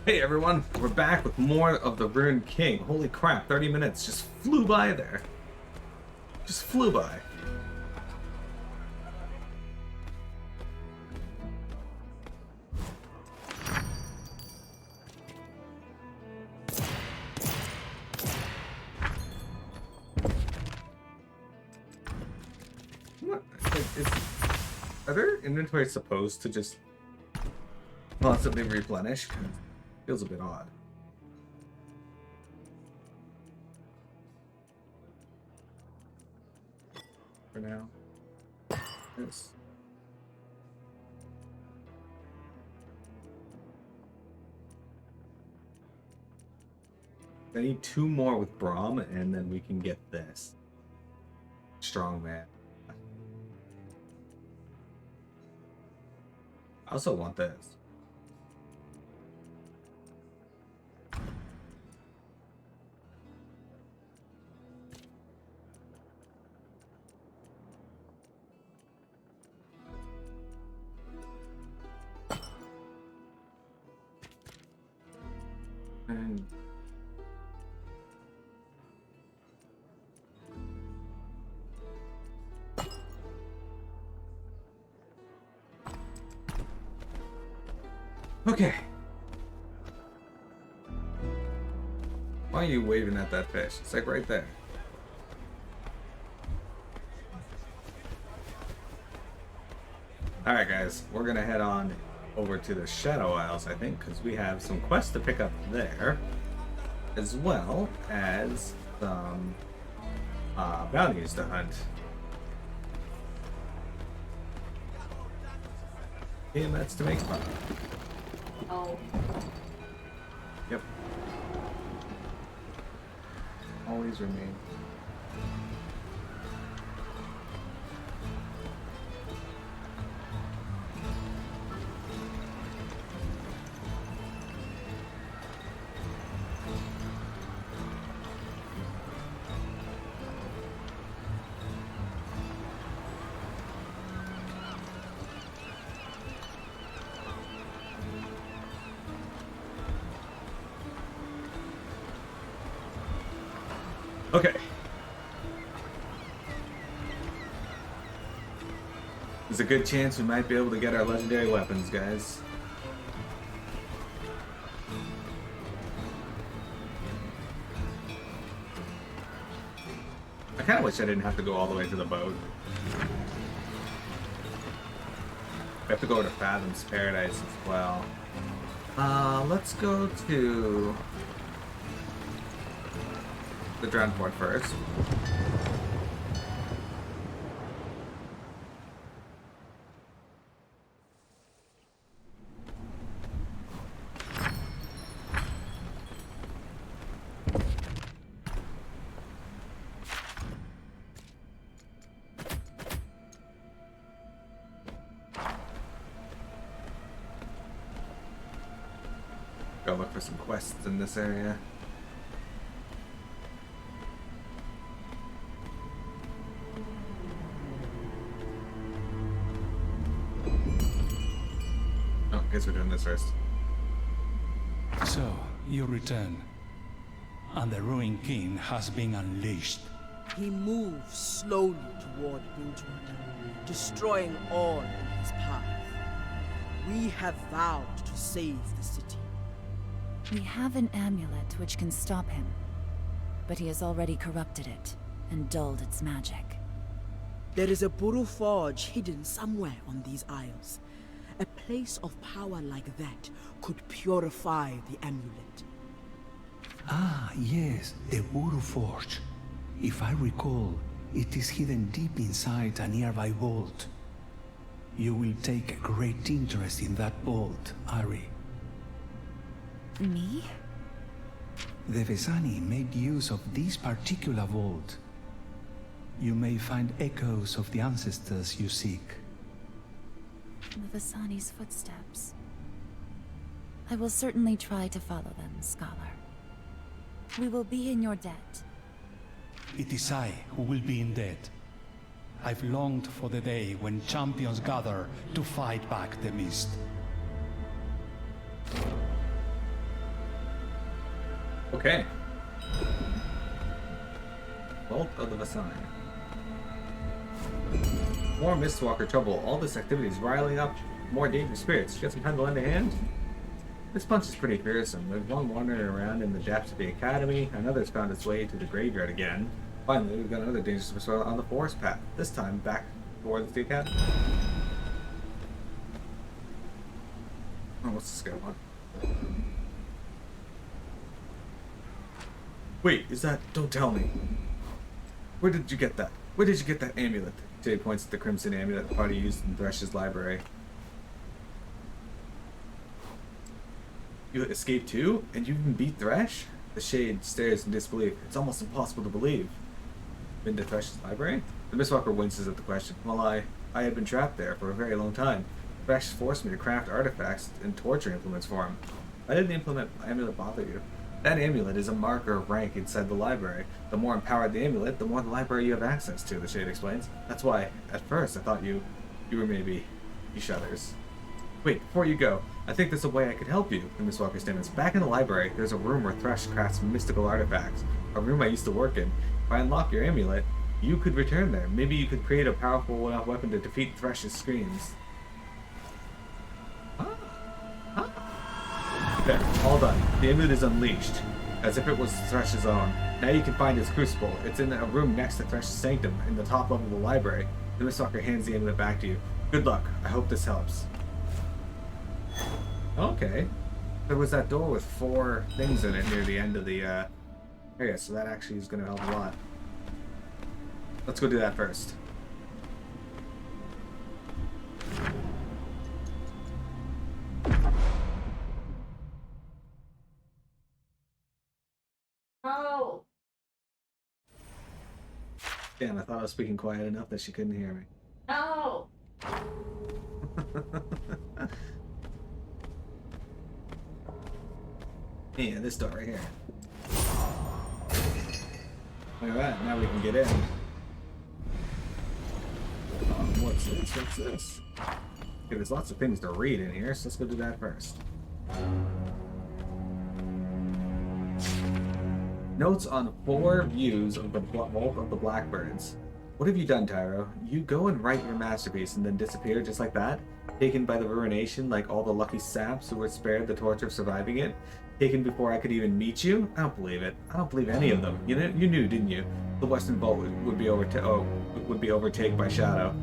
Hey everyone, we're back with more of the Ruined King. Holy crap, 30 minutes just flew by there. Just flew by. What? Are their inventories supposed to just constantly replenish? 'Cause it feels a bit odd. For now. Yes. I need 2 more with Braum, and then we can get this. Strong man. I also want this. And okay. Why are you waving at that fish? It's like right there. Alright guys, we're gonna head on over to the Shadow Isles, I think, because we have some quests to pick up there, as well as some bounties to hunt. And that's to make fun. Oh. Yep. Always remain. Okay. There's a good chance we might be able to get our legendary weapons, guys. I kind of wish I didn't have to go all the way to the boat. We have to go to Fathom's Paradise as well. Let's go to the Drowned Port first. Go look for some quests in this area. Oh, guess we're doing this first. So, you return, and the Ruined King has been unleashed. He moves slowly toward Bilgewater, destroying all in his path. We have vowed to save the city. We have an amulet which can stop him, but he has already corrupted it and dulled its magic. There is a Buru Forge hidden somewhere on these isles. A place of power like that could purify the amulet. Ah, yes, the Buru Forge. If I recall, it is hidden deep inside a nearby vault. You will take a great interest in that vault, Ari. Me? The Vesani made use of this particular vault. You may find echoes of the ancestors you seek. The Vasani's footsteps. I will certainly try to follow them, Scholar. We will be in your debt. It is I who will be in debt. I've longed for the day when champions gather to fight back the mist. Okay. Vault of the Vasani. More Mistwalker trouble. All this activity is riling up more dangerous spirits. You got some time to lend a hand? This bunch is pretty fearsome. There's one wandering around in the depths of the academy, another's found its way to the graveyard again. Finally, we've got another dangerous whistle on the forest path, this time back towards the academy. Oh, what's this guy want? Wait, is that... Don't tell me. Where did you get that? Where did you get that amulet? Jay points at the crimson amulet the party used in Thresh's library. You escaped too? And you even beat Thresh? The Shade stares in disbelief. It's almost impossible to believe. Been to Thresh's library? The Mistwalker winces at the question. Well, I had been trapped there for a very long time. Thresh forced me to craft artifacts and torture implements for him. Why didn't the amulet bother you? That amulet is a marker of rank inside the library. The more empowered the amulet, the more the library you have access to, the Shade explains. That's why, at first, I thought you were maybe... He shudders. Wait, before you go, I think there's a way I could help you, the Mistwalker statements. Back in the library, there's a room where Thresh crafts mystical artifacts. A room I used to work in. If I unlock your amulet, you could return there. Maybe you could create a powerful weapon to defeat Thresh's screams. There, all done. The amulet is unleashed, as if it was Thresh's own. Now you can find his crucible. It's in a room next to Thresh's sanctum, in the top level of the library. The Mistwalker hands the amulet back to you. Good luck. I hope this helps. Okay. There was that door with 4 things in it near the end of the area, so that actually is going to help a lot. Let's go do that first. No. Damn, I thought I was speaking quiet enough that she couldn't hear me. No. Yeah, this door right here. Look at that, now we can get in. What's this? What's this? Okay, there's lots of things to read in here, so let's go do that first. Notes on 4 views of the Vault of the Blackbirds. What have you done, Tyro? You go and write your masterpiece and then disappear just like that? Taken by the ruination like all the lucky saps who were spared the torture of surviving it? Taken before I could even meet you? I don't believe it. I don't believe any of them. You knew, didn't you? The Western Vault would be overtaken by shadow.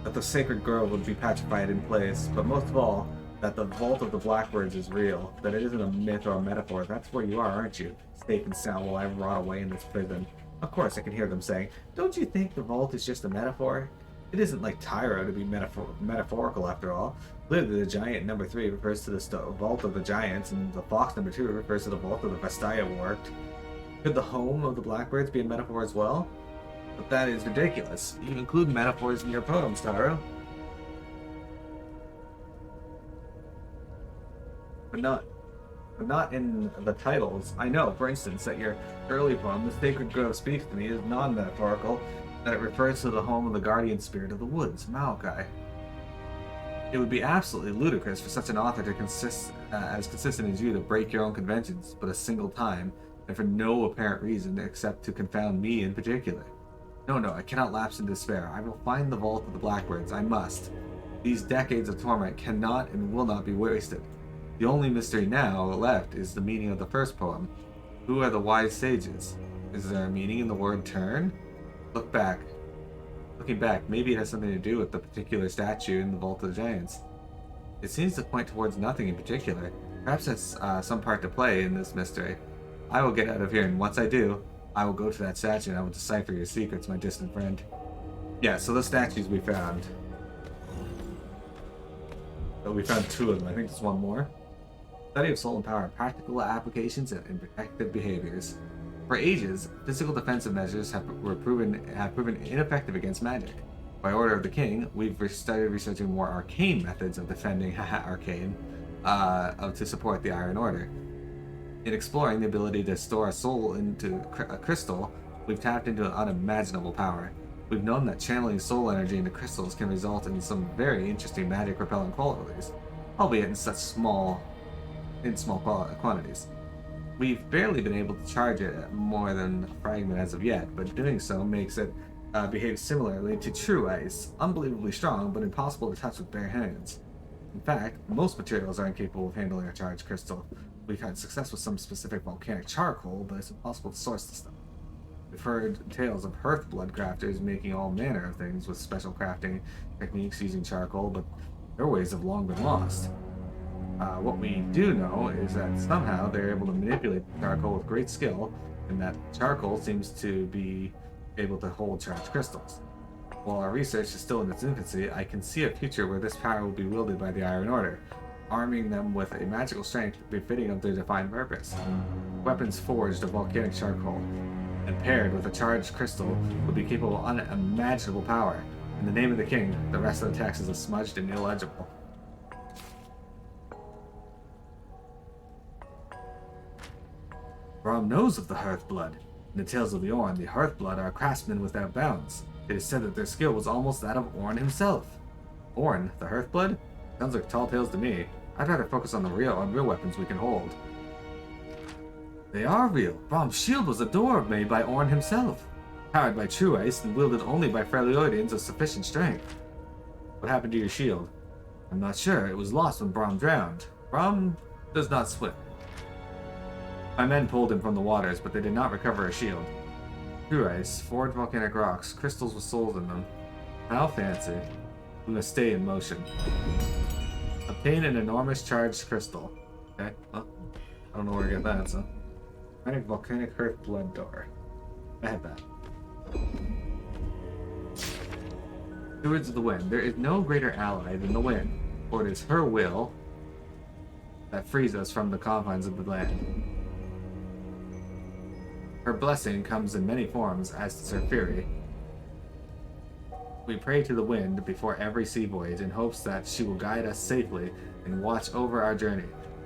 That the sacred grove would be petrified in place. But most of all, that the Vault of the Blackbirds is real. That it isn't a myth or a metaphor. That's where you are, aren't you? Safe and sound while I rot away in this prison. Of course, I can hear them saying, don't you think the vault is just a metaphor? It isn't like Tyro to be metaphorical after all. Clearly the giant number 3 refers to the vault of the giants, and the fox number 2 refers to the vault of the Vastaya worked. Could the home of the Blackbirds be a metaphor as well? But that is ridiculous. You include metaphors in your poems, Tyro. But not in the titles. I know, for instance, that your early poem, The Sacred Grove Speaks to Me, is non-metaphorical, that it refers to the home of the guardian spirit of the woods, Maokai. It would be absolutely ludicrous for such an author to as consistent as you to break your own conventions but a single time, and for no apparent reason except to confound me in particular. No, I cannot lapse in despair. I will find the Vault of the Blackbirds. I must. These decades of torment cannot and will not be wasted. The only mystery now left is the meaning of the first poem. Who are the wise sages? Is there a meaning in the word turn? Looking back, maybe it has something to do with the particular statue in the Vault of the Giants. It seems to point towards nothing in particular. Perhaps it's some part to play in this mystery. I will get out of here, and once I do, I will go to that statue and I will decipher your secrets, my distant friend. Yeah, so the statues we found. Oh, we found 2 of them. I think there's one more. Study of soul and power, practical applications, and protective behaviors. For ages, physical defensive measures have proven ineffective against magic. By order of the king, we've started researching more arcane methods of defending arcane to support the Iron Order. In exploring the ability to store a soul into a crystal, we've tapped into an unimaginable power. We've known that channeling soul energy into crystals can result in some very interesting magic repellent qualities, albeit in small quantities. We've barely been able to charge it more than a fragment as of yet, but doing so makes it behave similarly to true ice, unbelievably strong but impossible to touch with bare hands. In fact, most materials are incapable of handling a charged crystal. We've had success with some specific volcanic charcoal, but it's impossible to source the stuff. We've heard tales of Hearthblood crafters making all manner of things with special crafting techniques using charcoal, but their ways have long been lost. What we do know is that somehow they're able to manipulate charcoal with great skill, and that charcoal seems to be able to hold charged crystals. While our research is still in its infancy, I can see a future where this power will be wielded by the Iron Order, arming them with a magical strength befitting of their defined purpose. Weapons forged of volcanic charcoal and paired with a charged crystal would be capable of unimaginable power. In the name of the king, the rest of the text is smudged and illegible. Brom knows of the Hearthblood. In the tales of the Orn, the Hearthblood are craftsmen without bounds. It is said that their skill was almost that of Orn himself. Orn, the Hearthblood? Sounds like tall tales to me. I'd rather focus on real weapons we can hold. They are real. Brom's shield was a door made by Orn himself, powered by true ice and wielded only by Freljordians of sufficient strength. What happened to your shield? I'm not sure. It was lost when Brom drowned. Brom does not swim. My men pulled him from the waters, but they did not recover a shield. True ice, forged volcanic rocks, crystals with souls in them. How fancy. We must stay in motion. Obtain an enormous charged crystal. Okay, well, I don't know where to get that, so. Volcanic Hearthblood door. I have that. Stewards of the Wind. There is no greater ally than the wind, for it is her will that frees us from the confines of the land. Her blessing comes in many forms, as does her fury. We pray to the wind before every sea voyage in hopes that she will guide us safely and watch over our journey.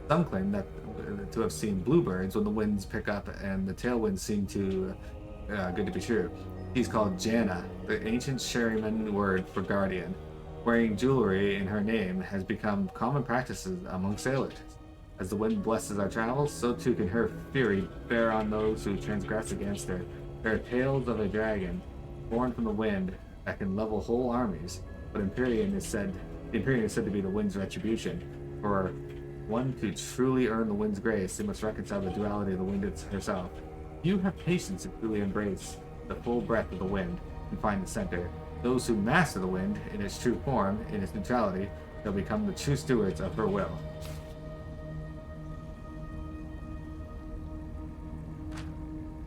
Some claim that to have seen bluebirds when the winds pick up and the tailwinds seem too good to be true. She's called Janna, the ancient Sherryman word for guardian. Wearing jewelry in her name has become common practices among sailors. As the wind blesses our travels, so too can her fury bear on those who transgress against her. There are tales of a dragon, born from the wind, that can level whole armies, but the Empyrean is said to be the wind's retribution. For one to truly earn the wind's grace, they must reconcile the duality of the wind herself. You have patience and truly embrace the full breath of the wind and find the center. Those who master the wind in its true form, in its neutrality, shall become the true stewards of her will.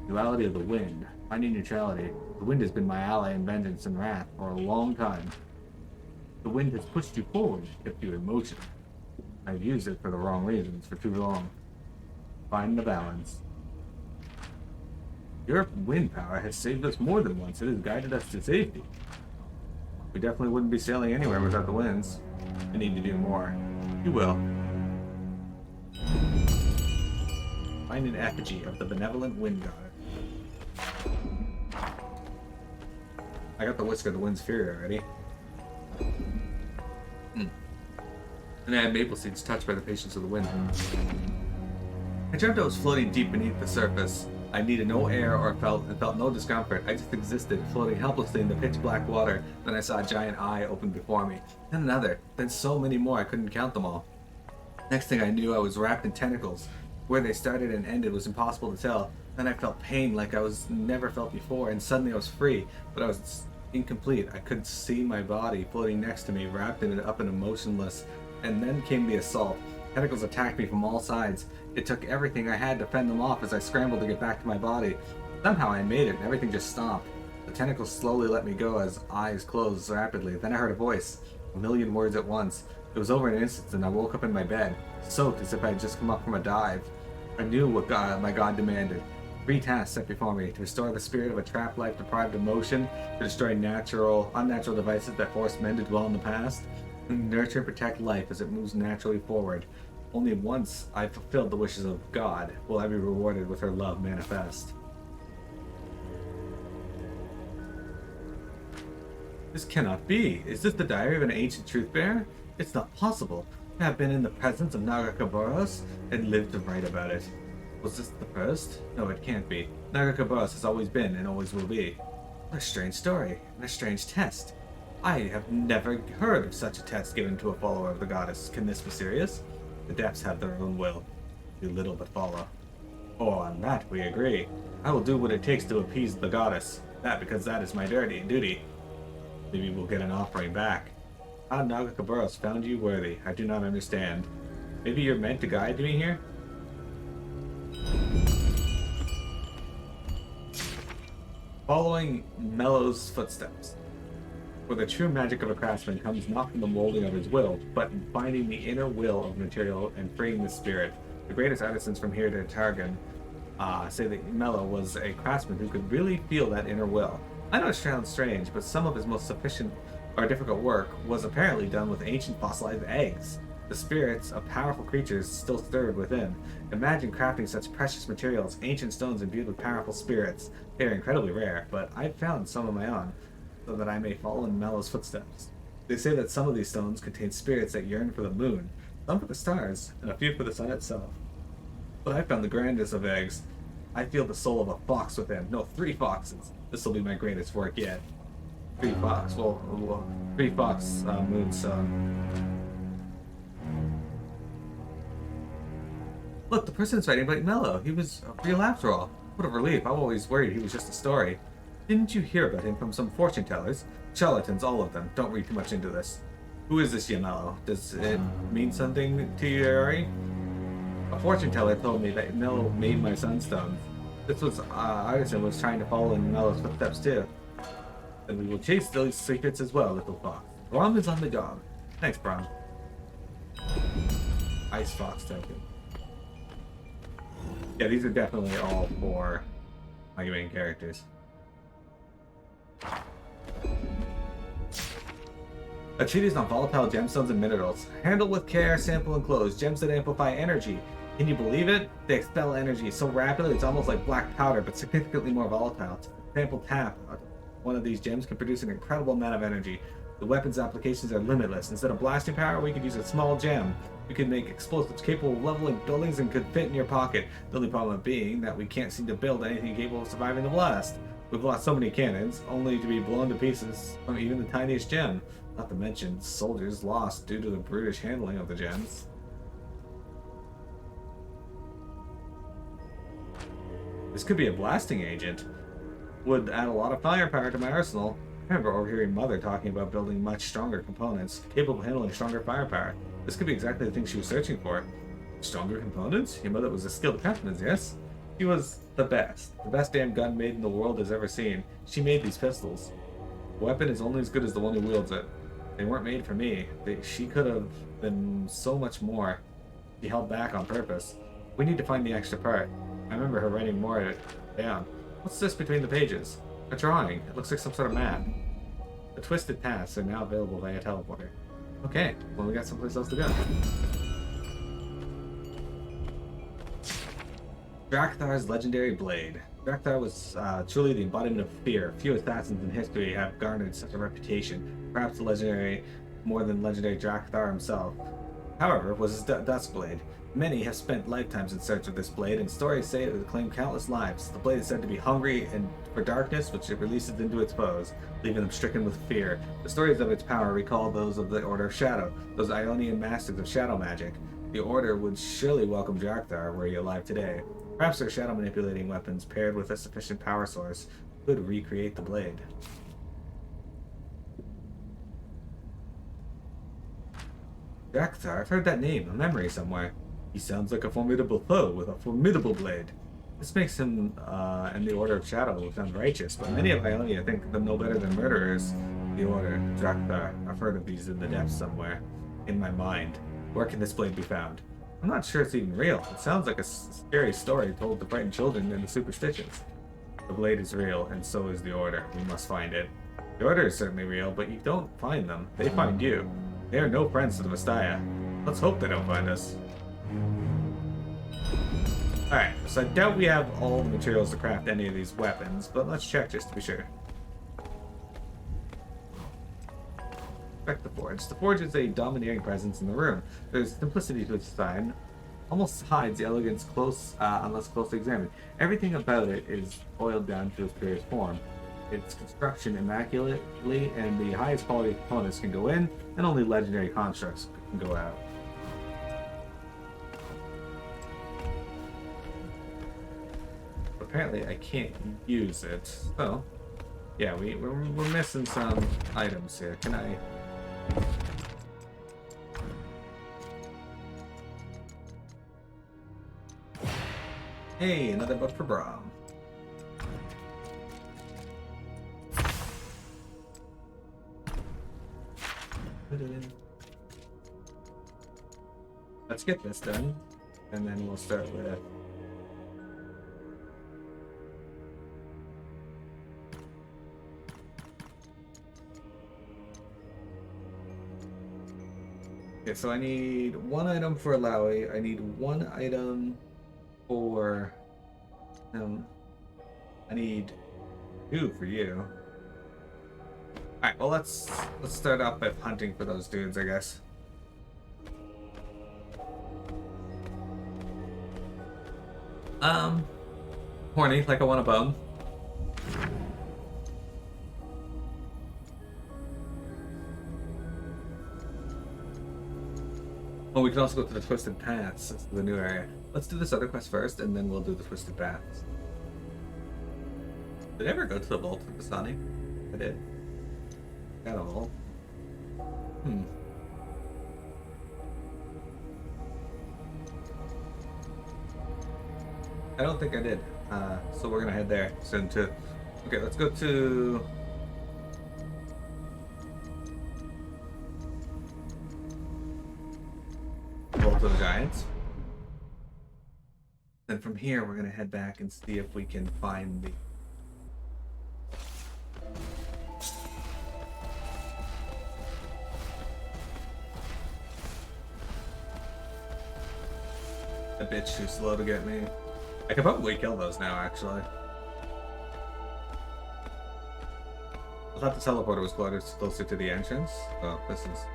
Duality of the wind. Finding neutrality. The wind has been my ally in vengeance and wrath for a long time. The wind has pushed you forward, kept you in motion. I've used it for the wrong reasons for too long. Find the balance. Your wind power has saved us more than once. It has guided us to safety. We definitely wouldn't be sailing anywhere without the winds. We need to do more. You will. Find an effigy of the benevolent wind god. I got the Whisker of the Wind's Fury already. And I had maple seeds touched by the patience of the wind. I dreamt I was floating deep beneath the surface. I needed no air or felt no discomfort. I just existed, floating helplessly in the pitch black water. Then I saw a giant eye open before me. Then another. Then so many more I couldn't count them all. Next thing I knew, I was wrapped in tentacles. Where they started and ended was impossible to tell. Then I felt pain like I was never felt before, and suddenly I was free, but I was incomplete. I could see my body floating next to me, wrapped in it up and motionless. And then came the assault. Tentacles attacked me from all sides. It took everything I had to fend them off as I scrambled to get back to my body. Somehow I made it, and everything just stopped. The tentacles slowly let me go as eyes closed rapidly. Then I heard a voice, a million words at once. It was over in an instant, and I woke up in my bed, soaked as if I had just come up from a dive. I knew what my God demanded. 3 tasks set before me: to restore the spirit of a trapped life deprived of motion, to destroy unnatural devices that forced men to dwell in the past, and nurture and protect life as it moves naturally forward. Only once I fulfilled the wishes of God will I be rewarded with her love manifest. This cannot be. Is this the diary of an ancient truth-bearer? It's not possible. I have been in the presence of Nagakaboros and lived to write about it. Was this the first? No, it can't be. Nagakaboros has always been and always will be. What a strange story, and a strange test. I have never heard of such a test given to a follower of the goddess. Can this be serious? The depths have their own will. Do little but follow. Oh, on that we agree. I will do what it takes to appease the goddess. That because that is my duty. Maybe we'll get an offering back. How Nagakaboros found you worthy, I do not understand. Maybe you're meant to guide me here? Following Mello's footsteps. For the true magic of a craftsman comes not from the molding of his will, but in finding the inner will of material and freeing the spirit. The greatest artisans from here to Targan say that Mello was a craftsman who could really feel that inner will. I know it sounds strange, but some of his most sufficient or difficult work was apparently done with ancient fossilized eggs. The spirits of powerful creatures still stirred within. Imagine crafting such precious materials, ancient stones imbued with powerful spirits. They are incredibly rare, but I've found some of my own, so that I may follow in Mello's footsteps. They say that some of these stones contain spirits that yearn for the moon, some for the stars, and a few for the sun itself. But I found the grandest of eggs. I feel the soul of a fox within. No, 3 foxes. This will be my greatest work yet. 3 fox. Well 3 fox moonstone. Look, the person's writing about Mello. He was real after all. What a relief. I always worried he was just a story. Didn't you hear about him from some fortune tellers? Charlatans, all of them. Don't read too much into this. Who is this Yamello? Does it mean something to you, Ari? A fortune teller told me that Mello made my sunstone. This was artisan was trying to follow in Mello's footsteps too. And we will chase those secrets as well, little fox. Brom is on the job. Thanks, Brom. Ice fox token. Yeah, these are definitely all for my main characters. A treatise on volatile gemstones and minerals. Handle with care, sample and close. Gems that amplify energy. Can you believe it? They expel energy so rapidly it's almost like black powder, but significantly more volatile. Sample tap. One of these gems can produce an incredible amount of energy. The weapon's applications are limitless. Instead of blasting power, we could use a small gem. We could make explosives capable of leveling buildings and could fit in your pocket. The only problem being that we can't seem to build anything capable of surviving the blast. We've lost so many cannons, only to be blown to pieces from even the tiniest gem. Not to mention, soldiers lost due to the brutish handling of the gems. This could be a blasting agent. Would add a lot of firepower to my arsenal. I remember overhearing Mother talking about building much stronger components, capable of handling stronger firepower. This could be exactly the thing she was searching for. Stronger components? Your mother was a skilled craftsman, yes? She was the best. The best damn gun made in the world has ever seen. She made these pistols. The weapon is only as good as the one who wields it. They weren't made for me. She could have been so much more. She held back on purpose. We need to find the extra part. I remember her writing more of it down. What's this between the pages? A drawing. It looks like some sort of map. The twisted paths are now available via teleporter. Okay, well we got someplace else to go. Drakthar's legendary blade. Drakthar was truly the embodiment of fear. Few assassins in history have garnered such a reputation. Perhaps the legendary, more than legendary Drakthar himself. However, was his dusk blade. Many have spent lifetimes in search of this blade, and stories say it would claim countless lives. The blade is said to be hungry and for darkness, which it releases into its foes, leaving them stricken with fear. The stories of its power recall those of the Order of Shadow, those Ionian masters of shadow magic. The Order would surely welcome Drakthar were he alive today. Perhaps their shadow manipulating weapons, paired with a sufficient power source, could recreate the blade. Drakthar, I've heard that name, a memory somewhere. He sounds like a formidable foe with a formidable blade. This makes him and the Order of Shadow sound righteous, but many of Ionia think them no better than murderers. The Order, Drakthar, I've heard of these in the depths somewhere. In my mind. Where can this blade be found? I'm not sure it's even real. It sounds like a scary story told to frighten children into superstitions. The blade is real, and so is the Order. We must find it. The Order is certainly real, but you don't find them. They find you. They are no friends to the Vastaya. Let's hope they don't find us. Alright, so I doubt we have all the materials to craft any of these weapons, but let's check just to be sure. Check the forge. The forge is a domineering presence in the room. There's simplicity to its design, almost hides the elegance close, unless closely examined. Everything about it is oiled down to its purest form. Its construction immaculately, and the highest quality components can go in, and only legendary constructs can go out. Apparently, I can't use it. So, yeah, we're missing some items here. Can I? Hey, another book for Braum. Let's get this done, and then we'll start with. Okay, so I need one item for Alawi. I need one item for I need two for you. Alright, well let's start off by hunting for those dudes, I guess. Horny, like I want a bone. Oh, we can also go to the Twisted Paths. That's the new area. Let's do this other quest first, and then we'll do the Twisted Paths. Did I ever go to the vault with the Sonic? I did. Got a vault. I don't think I did. So we're gonna head there soon too. Okay, let's go to... Vault of the Giants. Then from here, we're gonna head back and see if we can find the... That bitch too slow to get me. I could probably kill those now, actually. I thought the teleporter was closer to the entrance. Oh, this is...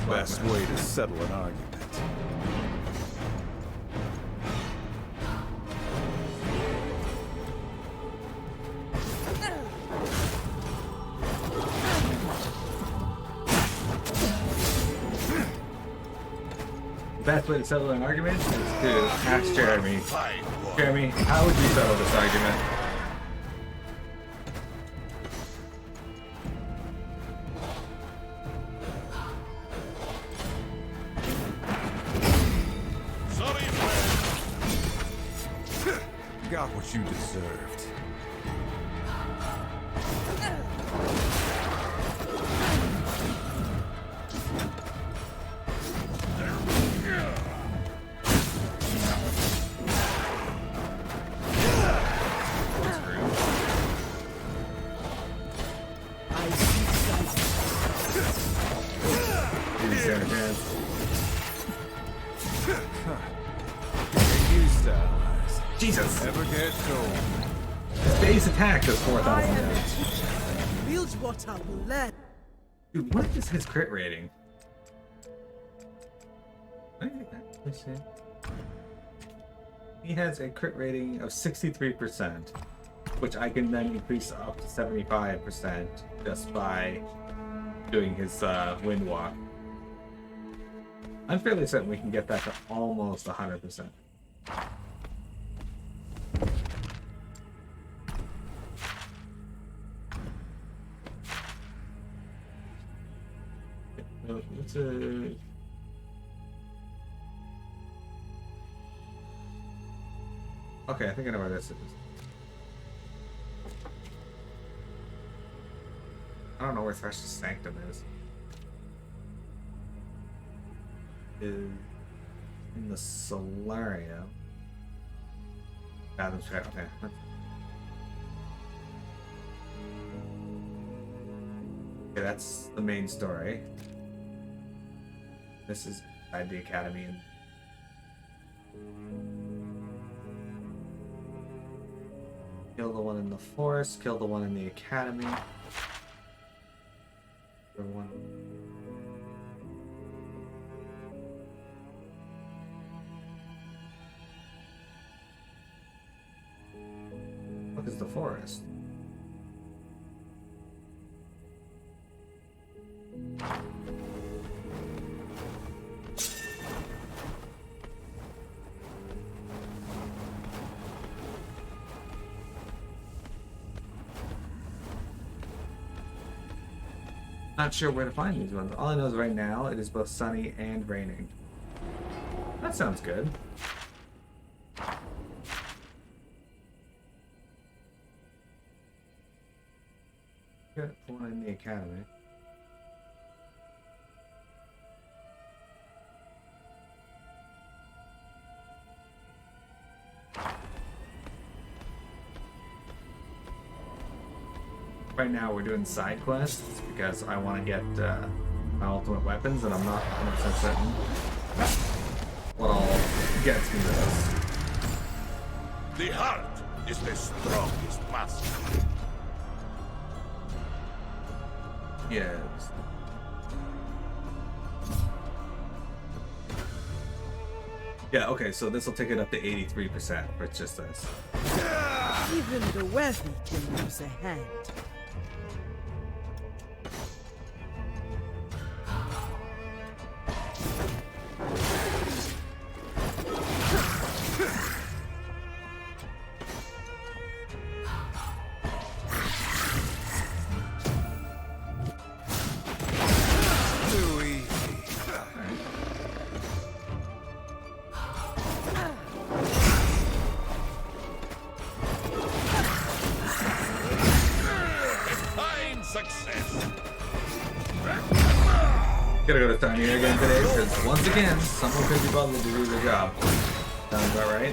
Best way to settle an argument. The best way to settle an argument is to ask Jeremy. Jeremy, how would you settle this argument? Got what you deserved. Jesus! Never get told. Base attack does 4,000 damage. Bilgewater will learn. Dude, what is his crit rating? Let's see. He has a crit rating of 63%, which I can then increase up to 75% just by doing his wind walk. I'm fairly certain we can get that to almost 100%. What's a... Okay, I think I know where this is. I don't know where Thresh's Sanctum is. Is in the Solarium. Fathom's Trap, okay. Okay, that's the main story. This is inside the academy. Kill the one in the forest, kill the one in the academy. The one. What is the forest? Not sure where to find these ones. All I know is right now it is both sunny and raining. That sounds good. Got one in the academy. Right now we're doing side quests because I want to get my ultimate weapons, and I'm not 100% certain what all gets me those. The heart is the strongest master. Yes. Yeah, okay, so this will take it up to 83% for just this. Even the wealthy can use a hand. Gotta go to Tiny again today because once again, someone could be bothered to do their job. Sounds about right.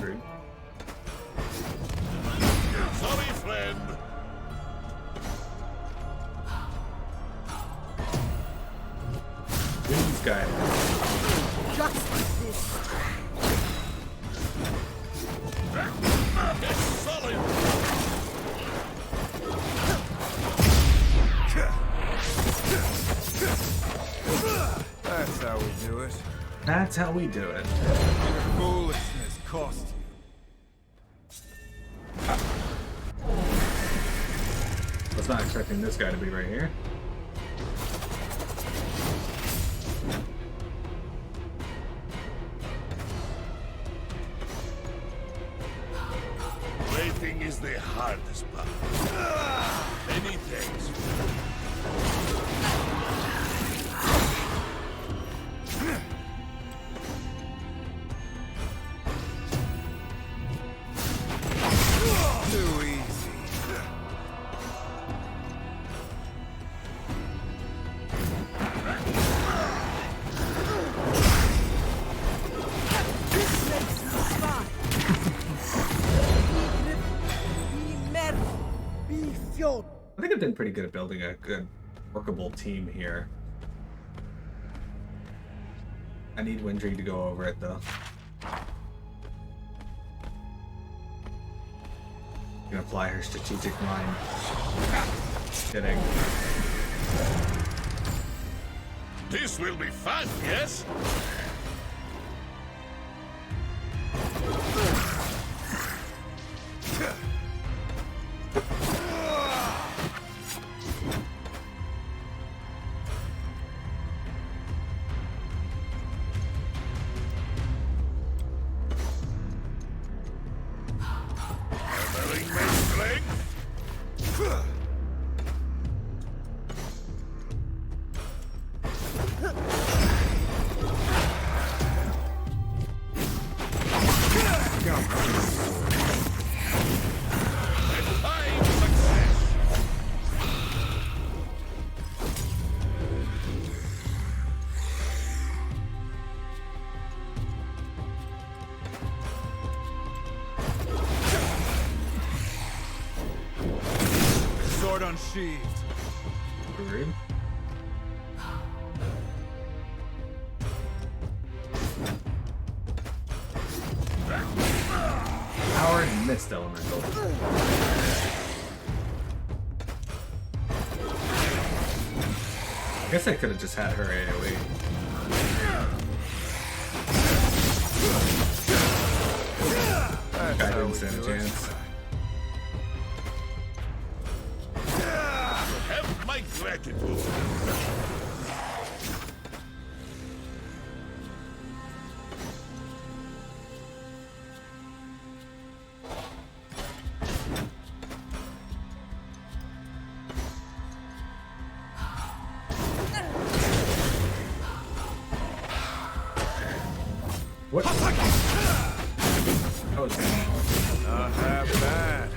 Rude. Sorry, friend. These guys. Just like this. It's solid. That's how we do it. That's how we do it. Your foolishness cost you. Was not expecting this guy to be right here. Waiting is the hardest part. Many thanks. Too easy. This makes me smile. Be merry. Be fjord. I think I've been pretty good at building a good, workable team here. I need Windry to go over it though. Gonna apply her strategic mind. Kidding. This will be fun, yes? Hammering my strength. Define success. Sword unsheathed. Rude. Power and mist elemental. I guess I could have just had her AoE. That's I how didn't we stand a do it. chance. Have my gratitude. What? That was Not half bad.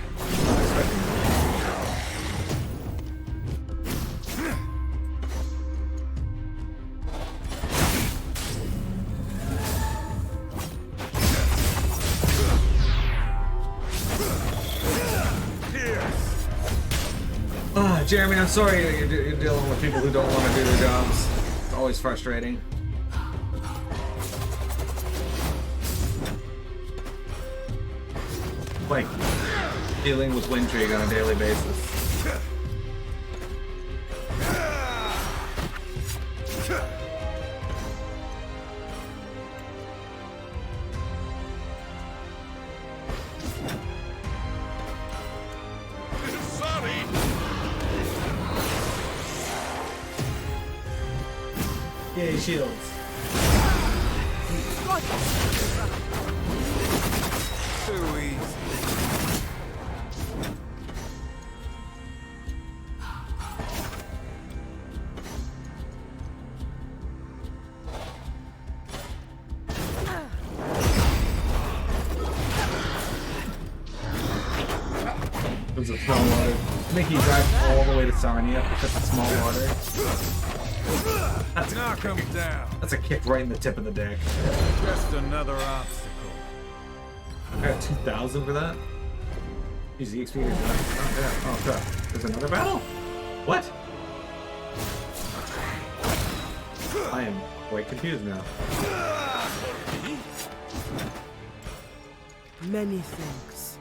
Jeremy, I'm sorry that you're dealing with people who don't want to do their jobs. It's always frustrating. Like dealing with Windtrig on a daily basis. Sorry. Yay, shields. Too easy. There's a small water. Mickey drive all the way to Sarnia because of small water. Knock him down. That's a kick right in the tip of the dick. Just another obstacle. I got 2,000 for that. Use the XP. Oh crap! There's another battle. What? I am quite confused now. Many things.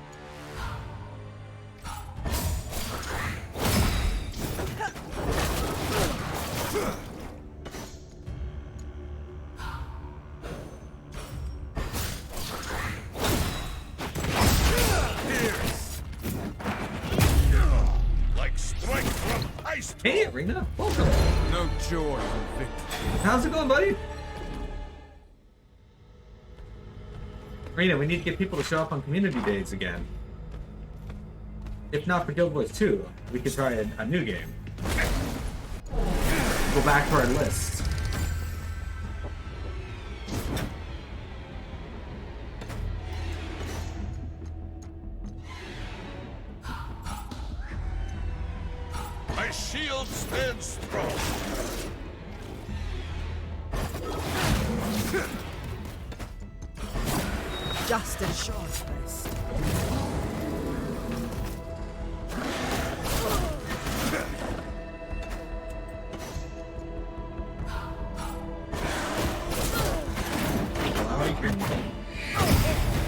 Like strike from ice. Hey, Rena, welcome. No joy in victory. How's it going, buddy? Rena, we need to get people to show up on community days again. If not for Guild Wars 2, we could try a new game. Go back to our list. My shield stands strong. Just a short rest.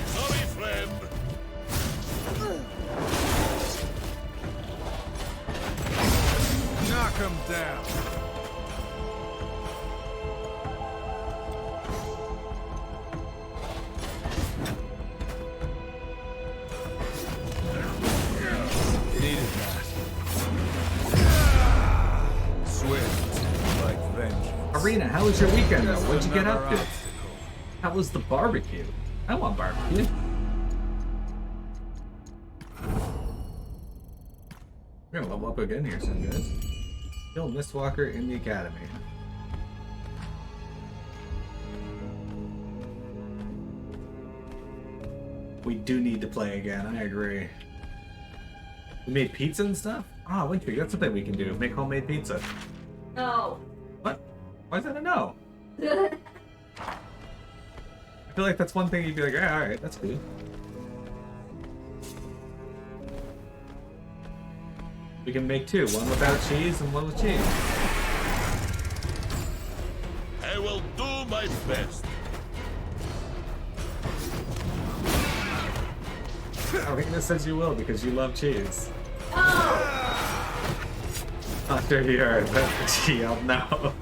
Sorry, friend. Knock him down. Needed that. Swift, like vengeance. Arena, how was your weekend though? Just What'd you get another up to? obstacle. How was the barbecue? I want barbecue. We're gonna level up again here soon, guys. Kill Mistwalker in the academy. We do need to play again, I agree. We made pizza and stuff? Ah, Wintry, that's something we can do. Make homemade pizza. No. What? Why is that a no? I feel like that's one thing you'd be like, yeah, alright, that's good. We can make two, one without cheese and one with cheese. I will do my best. Arena says you will because you love cheese. Oh! Not sure you heard, but she yelled no.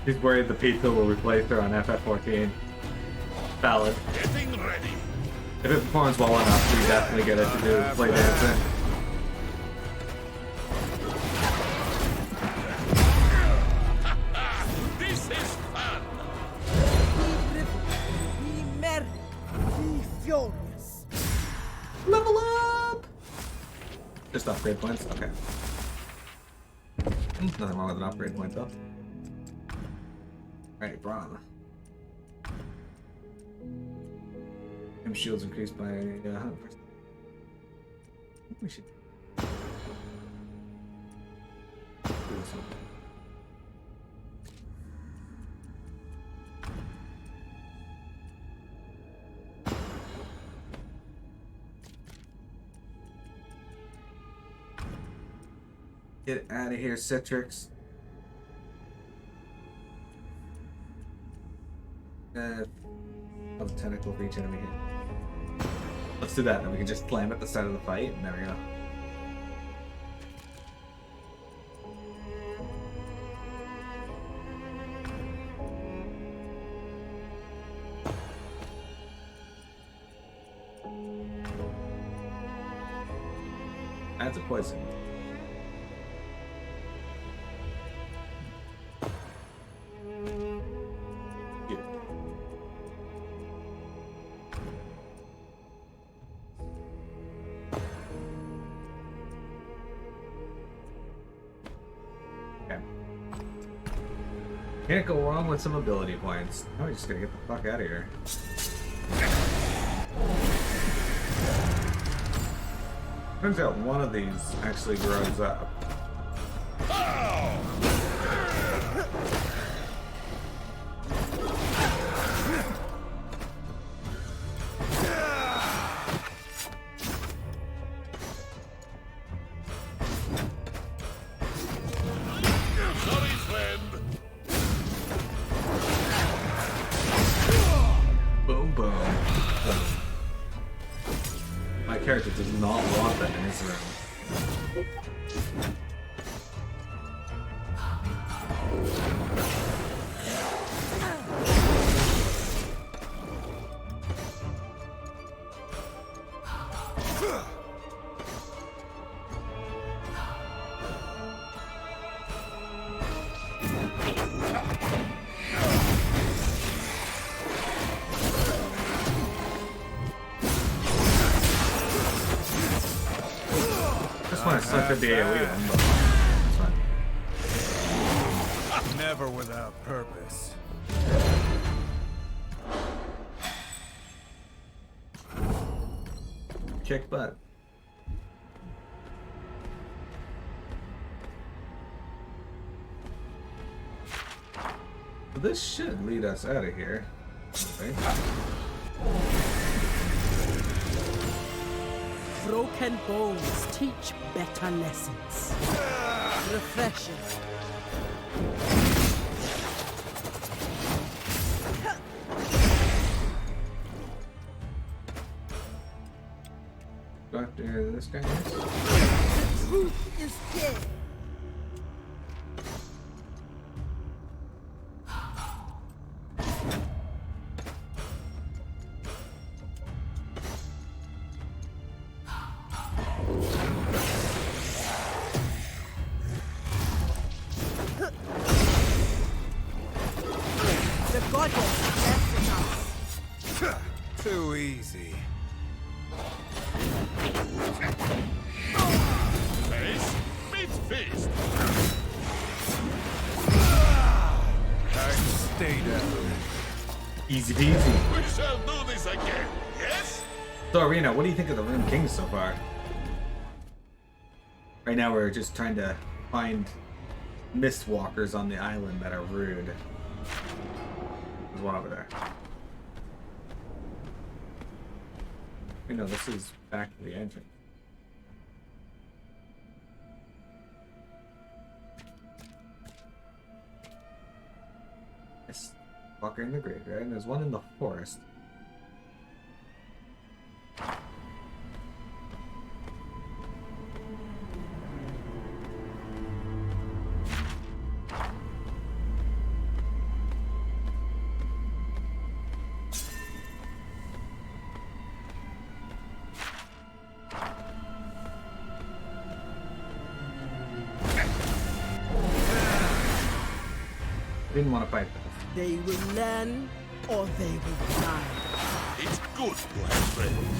She's worried the pizza will replace her on FF14. Valid. Getting ready. If it performs well enough, we definitely get it to do play dancing. This is fun. Be driven, be merry, be furious. Level up! Just upgrade points? Okay. Nothing wrong with an upgrade point though. Alright, Braun. Him shields increased by 100%. We should do something. Get out of here, Citrix. Of tentacle for each enemy here. Let's do that, then we can just slam at the start of the fight, and there we go. That's a poison. Can't go wrong with some ability points. Now we just gotta get the fuck out of here. Turns out one of these actually grows up. Sorry, friend. Boom, boom. My character does not want that in his room. Just want to suck at the AoE one, but it's fine. Never without purpose. Kick butt. This should lead us out of here. Okay. Broken bones teach better lessons. Refreshing. Go after this guy next. The truth is dead. The goddess left us. Too easy. Face, meet feast. I stay down. Easy peasy. We shall do this again, yes? So, Arena, what do you think of the Rune Kings so far? Are Right now we're just trying to find mist walkers on the island that are rude. There's one over there. You know, this is back to the entrance. Mist walker in the graveyard, and there's one in the forest. I didn't want to fight them. They will learn or they will die. It's good to have friends.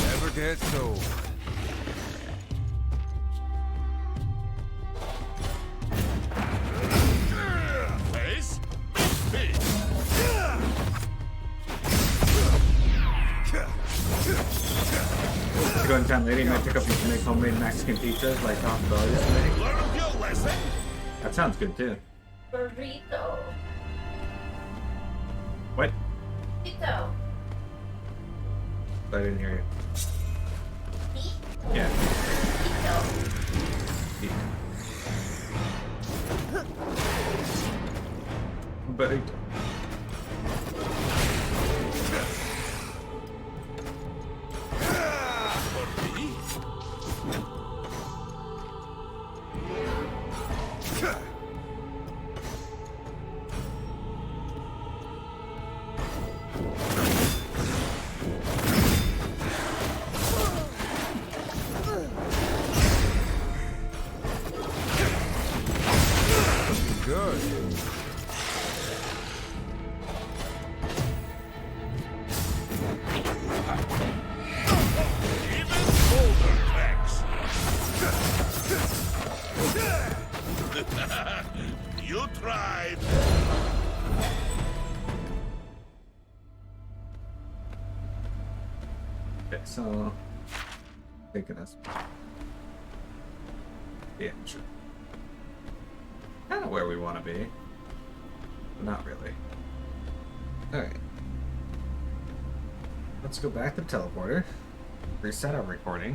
Never gets old. Face? Big To go in town lady might pick up and make homemade Mexican pizzas like Taco Bell used to make. Learn your lesson. That sounds good too. Burrito. What? Burrito. I didn't hear you. Me? Yeah. Burrito. But For me? Good. Even older tracks. You tried. okay, so taking us. Yeah, sure. Kind of where we want to be, but not really. All right. Let's go back to the teleporter. Reset our recording.